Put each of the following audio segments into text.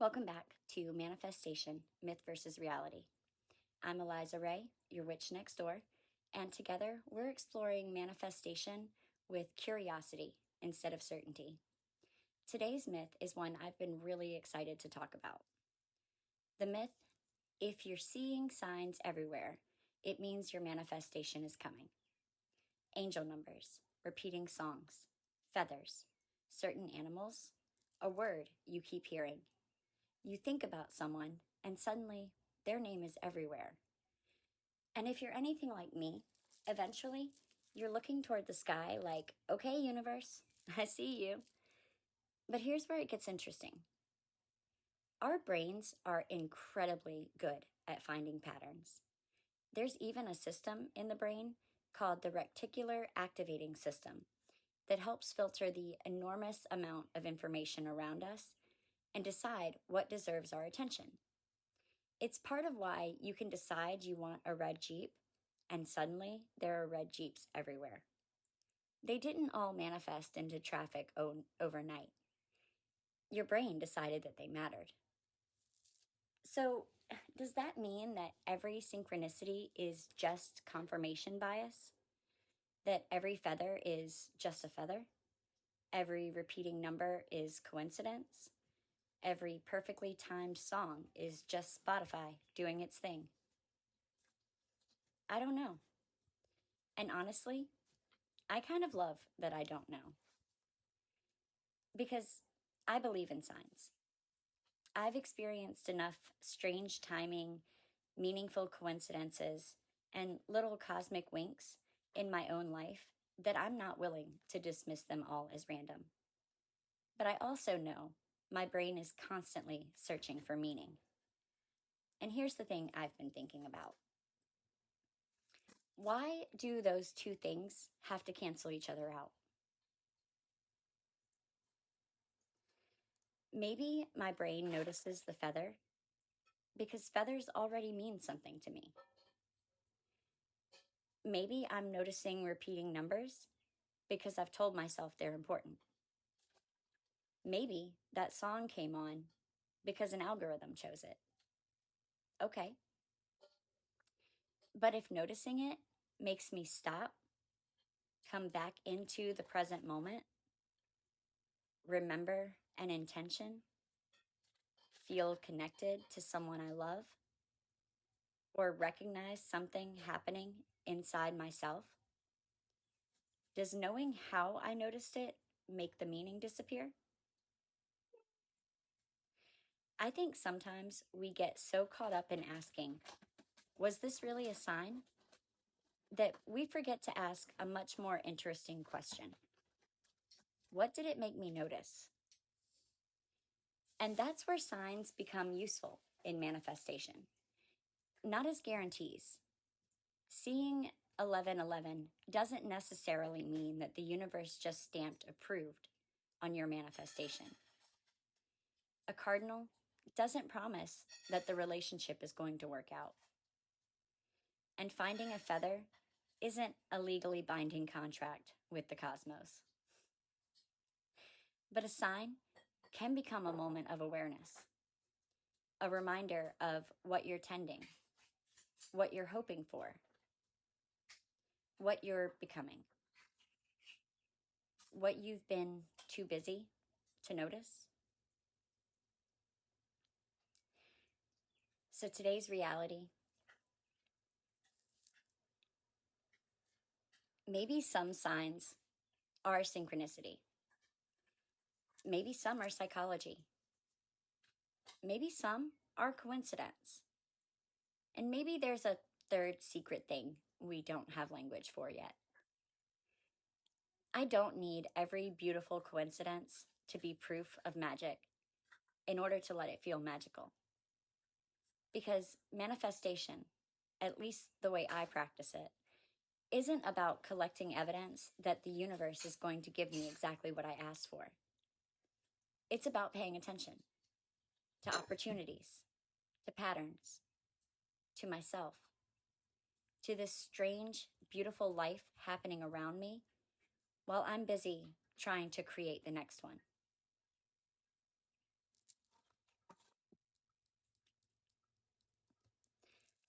Welcome back to Manifestation, Myth versus Reality. I'm Eliza Ray, your witch next door, and together we're exploring manifestation with curiosity instead of certainty. Today's myth is one I've been really excited to talk about. The myth, if you're seeing signs everywhere, it means your manifestation is coming. Angel numbers, repeating songs, feathers, certain animals, a word you keep hearing. You think about someone, and suddenly their name is everywhere. And if you're anything like me, eventually you're looking toward the sky like, okay, universe, I see you. But here's where it gets interesting. Our brains are incredibly good at finding patterns. There's even a system in the brain called the reticular activating system that helps filter the enormous amount of information around us and decide what deserves our attention. It's part of why you can decide you want a red Jeep, and suddenly there are red Jeeps everywhere. They didn't all manifest into traffic overnight. Your brain decided that they mattered. So, does that mean that every synchronicity is just confirmation bias? That every feather is just a feather? Every repeating number is coincidence? Every perfectly timed song is just Spotify doing its thing? I don't know. And honestly, I kind of love that I don't know. Because I believe in signs. I've experienced enough strange timing, meaningful coincidences, and little cosmic winks in my own life that I'm not willing to dismiss them all as random. But I also know my brain is constantly searching for meaning. And here's the thing I've been thinking about. Why do those two things have to cancel each other out? Maybe my brain notices the feather because feathers already mean something to me. Maybe I'm noticing repeating numbers because I've told myself they're important. Maybe that song came on because an algorithm chose it. Okay. But if noticing it makes me stop, come back into the present moment, remember an intention, feel connected to someone I love, or recognize something happening inside myself, does knowing how I noticed it make the meaning disappear? I think sometimes we get so caught up in asking, was this really a sign? That we forget to ask a much more interesting question. What did it make me notice? And that's where signs become useful in manifestation, not as guarantees. Seeing 1111 doesn't necessarily mean that the universe just stamped approved on your manifestation. A cardinal doesn't promise that the relationship is going to work out. And finding a feather isn't a legally binding contract with the cosmos. But a sign can become a moment of awareness, a reminder of what you're tending, what you're hoping for, what you're becoming, what you've been too busy to notice. So today's reality, maybe some signs are synchronicity. Maybe some are psychology. Maybe some are coincidence. And maybe there's a third secret thing we don't have language for yet. I don't need every beautiful coincidence to be proof of magic in order to let it feel magical. Because manifestation, at least the way I practice it, isn't about collecting evidence that the universe is going to give me exactly what I asked for. It's about paying attention to opportunities, to patterns, to myself, to this strange, beautiful life happening around me while I'm busy trying to create the next one.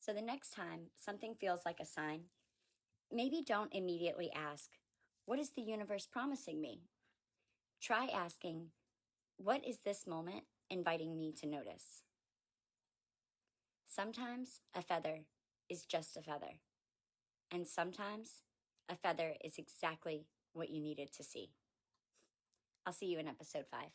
So the next time something feels like a sign, maybe don't immediately ask, what is the universe promising me? Try asking, what is this moment inviting me to notice? Sometimes a feather is just a feather, and sometimes a feather is exactly what you needed to see. I'll see you in episode 5.